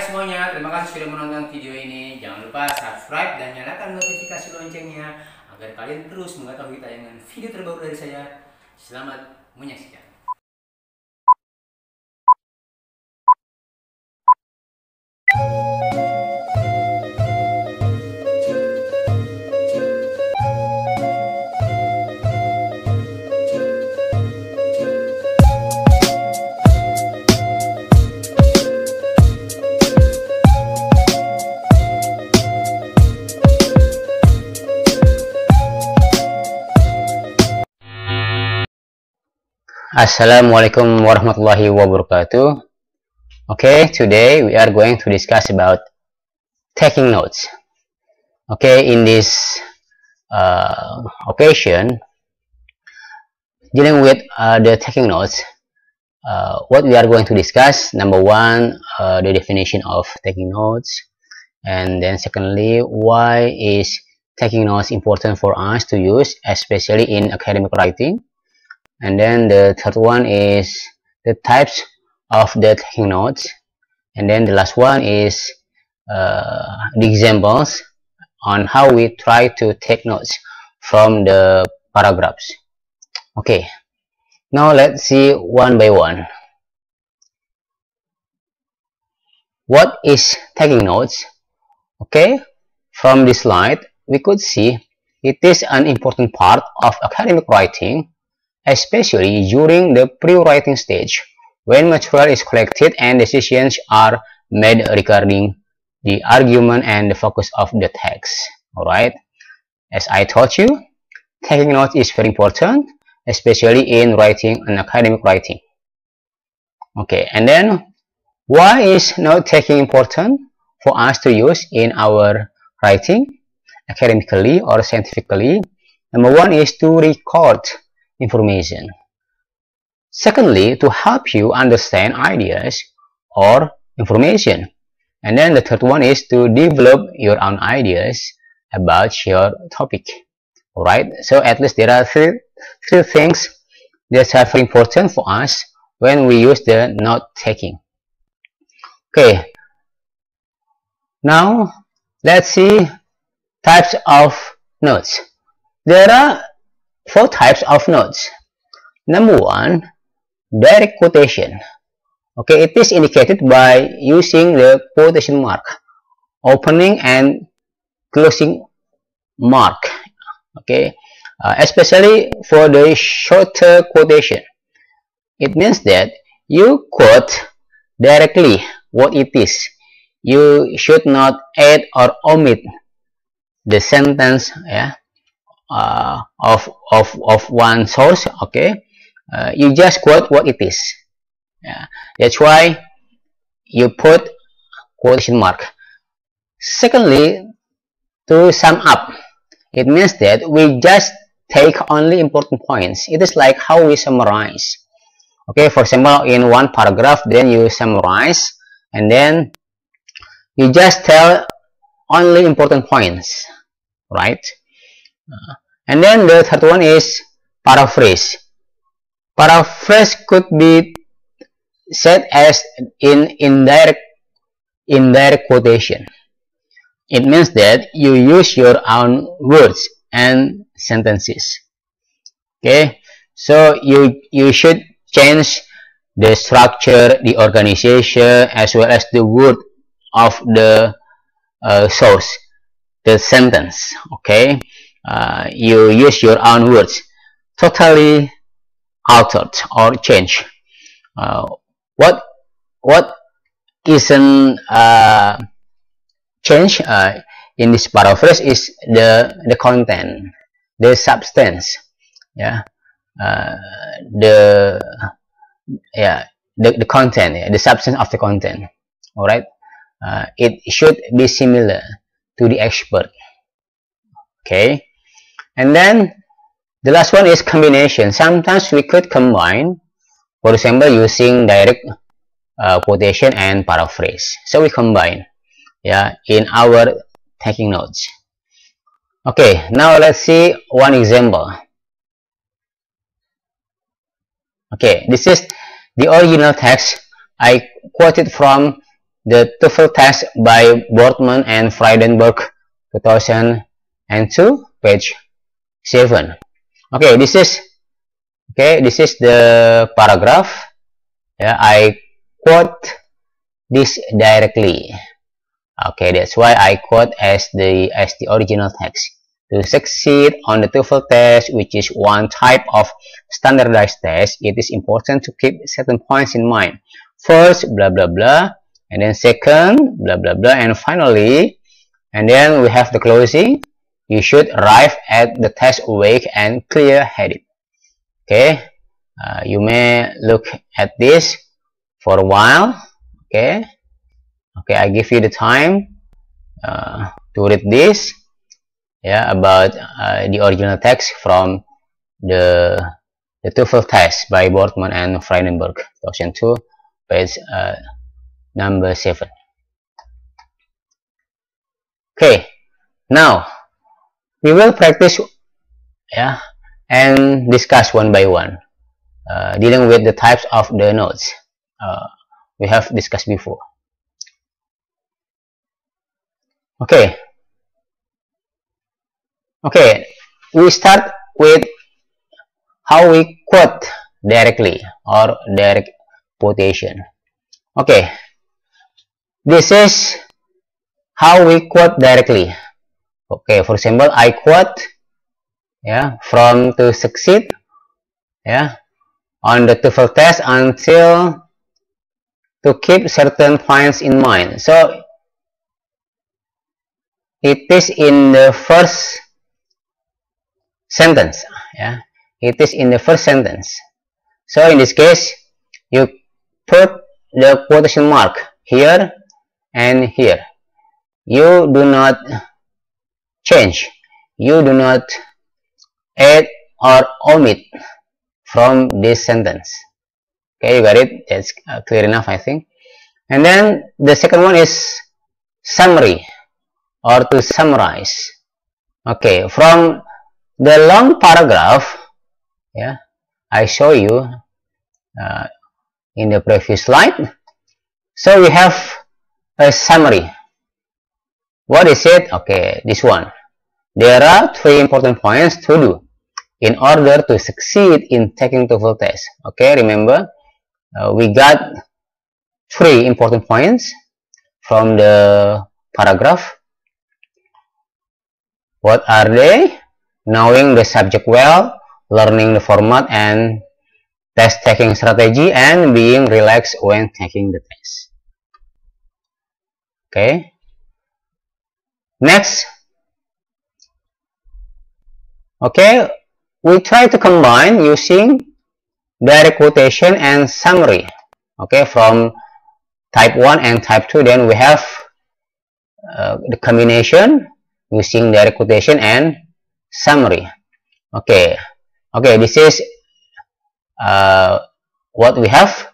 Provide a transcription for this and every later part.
semuanya, terima kasih sudah menonton video ini. Jangan lupa subscribe dan nyalakan notifikasi loncengnya agar kalian terus mengetahui tayangan video terbaru dari saya. Selamat menyaksikan. Assalamualaikum warahmatullahi wabarakatuh. Okay, today we are going to discuss about taking notes. Okay, in this occasion, dealing with the taking notes, what we are going to discuss, number one, the definition of taking notes, and then secondly, why is taking notes important for us to use, especially in academic writing. And then the third one is the types of the taking notes, and then the last one is the examples on how we try to take notes from the paragraphs. Okay, now let's see one by one. What is taking notes? Okay, from this slide we could see it is an important part of academic writing, especially during the pre-writing stage, when material is collected and decisions are made regarding the argument and the focus of the text. Alright, as I told you, taking notes is very important, especially in writing and academic writing. Okay, and then why is note taking important for us to use in our writing, academically or scientifically? Number one is to record information. Secondly, to help you understand ideas or information. And then the third one is to develop your own ideas about your topic. Alright, so at least there are three things that are very important for us when we use the note taking. Okay, now let's see types of notes. There are 4 types of notes. Number one, direct quotation. Okay, it is indicated by using the quotation mark, opening and closing mark. Okay, especially for the shorter quotation. It means that you quote directly what it is. You should not add or omit the sentence, yeah, of one source. Okay, you just quote what it is. Yeah, that's why you put quotation mark. Secondly, to sum up, it means that we just take only important points. It is like how we summarize. Okay, for example, in one paragraph, then you summarize, and then you just tell only important points, right? And then the third one is paraphrase. Paraphrase could be said as in indirect quotation. It means that you use your own words and sentences. Okay, so you should change the structure, the organization, as well as the word of the source, the sentence. Okay, you use your own words, totally altered or changed. What isn't changed in this paraphrase is the content, the substance, yeah, the content, yeah, the substance of the content. All right, it should be similar to the expert. Okay, and then the last one is combination. Sometimes we could combine, for example, using direct quotation and paraphrase. So we combine, yeah, in our taking notes. Okay, now let's see one example. Okay, this is the original text I quoted from the TOEFL test by Boardman and Frydenberg, 2002, page 7. Okay, this is the paragraph. Yeah, I quote this directly. Okay, that's why I quote as the original text. To succeed on the TOEFL test, which is one type of standardized test, it is important to keep certain points in mind. First, blah blah blah, and then second, blah blah blah, and finally, and then we have the closing. You should arrive at the test awake and clear-headed. Okay, you may look at this for a while. Okay, I give you the time to read this. Yeah, about the original text from the TOEFL test by Boardman and Frydenberg, 2002, page number 7. Okay, now we will practice, yeah, and discuss one by one, dealing with the types of the notes we have discussed before. Okay, we start with how we quote directly or direct quotation. Okay, this is how we quote directly. Okay, for example, I quote, yeah, from to succeed, yeah, on the TOEFL test until to keep certain points in mind. So it is in the first sentence. Yeah, it is in the first sentence. So in this case, you put the quotation mark here and here. You do not change. You do not add or omit from this sentence. Okay, you got it? That's clear enough, I think. And then the second one is summary, or to summarize. Okay, from the long paragraph, yeah, I show you in the previous slide. So we have a summary. What is it? Okay, this one. There are 3 important points to do in order to succeed in taking TOEFL test. Okay, remember, we got 3 important points from the paragraph. What are they? Knowing the subject well, learning the format and test taking strategy, and being relaxed when taking the test. Okay. Next. Okay, we try to combine using direct quotation and summary. Okay, from type 1 and type 2, then we have the combination using direct quotation and summary. Okay, this is what we have.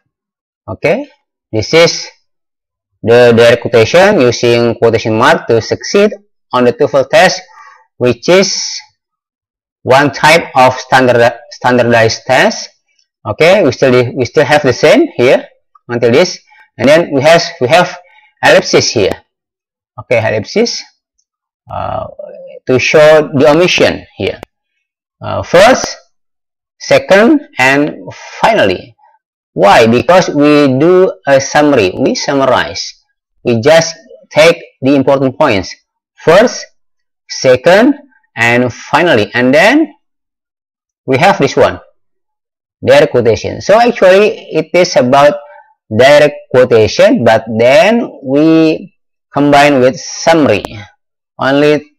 Okay, this is the direct quotation using quotation mark to succeed on the TOEFL test, which is one type of standardized test. Okay, we still have the same here until this, and then we have ellipsis here. Okay, ellipsis to show the omission here. First, second, and finally. Why? Because we do a summary. We summarize. We just take the important points. First, second, and finally. And then we have this one, direct quotation. So actually, it is about direct quotation, but then we combine with summary, only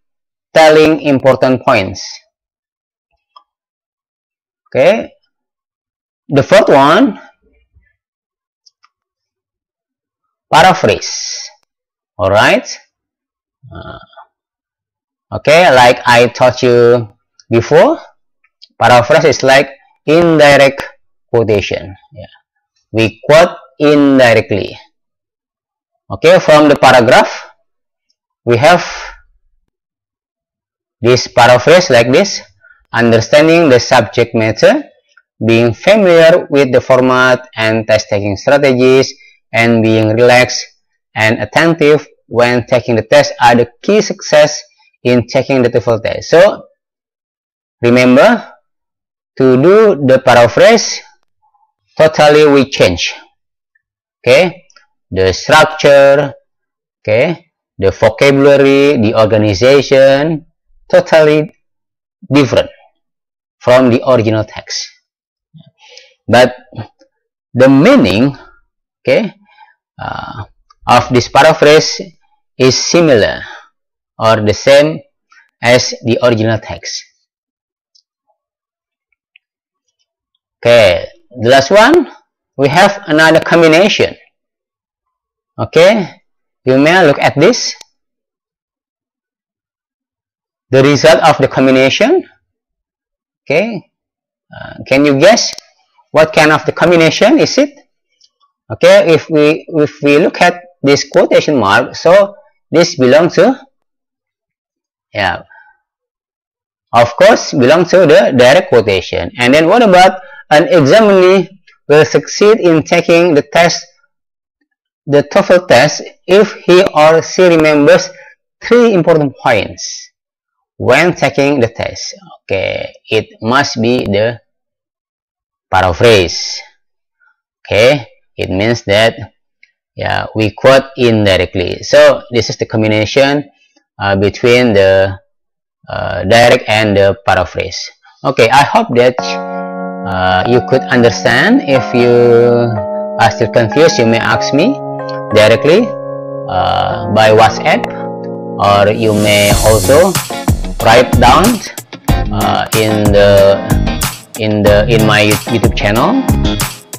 telling important points. Okay. The fourth one, paraphrase. All right. Okay, like I taught you before, paraphrase is like indirect quotation. Yeah. We quote indirectly. Okay, from the paragraph, we have this paraphrase like this: understanding the subject matter, being familiar with the format and test taking strategies, and being relaxed and attentive when taking the test are the key success in taking the TOEFL test. So remember, to do the paraphrase, totally we change. Okay, the structure, okay, the vocabulary, the organization, totally different from the original text. But the meaning, okay, of this paraphrase is similar or the same as the original text. Okay, the last one, we have another combination. Okay, you may look at this. The result of the combination. Okay, can you guess what kind of the combination is it? Okay, if we look at this quotation mark, so this belongs to, yeah, of course, belongs to the direct quotation. And then what about an examinee will succeed in taking the test, the TOEFL test, if he or she remembers 3 important points when taking the test? Okay, it must be the paraphrase. Okay, it means that, yeah, we quote indirectly. So this is the combination between the direct and the paraphrase. Okay, I hope that you could understand. If you are still confused, you may ask me directly by WhatsApp, or you may also write down in my YouTube channel.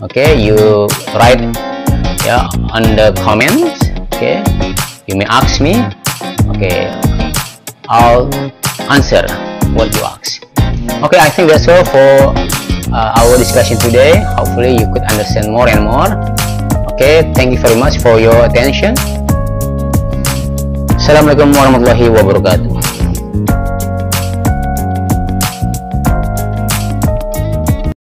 Okay, you write, yeah, on the comments. Okay, you may ask me. Okay, I'll answer what you ask. Okay, I think that's all for our discussion today. Hopefully you could understand more and more. Okay, thank you very much for your attention. Assalamualaikum warahmatullahi wabarakatuh.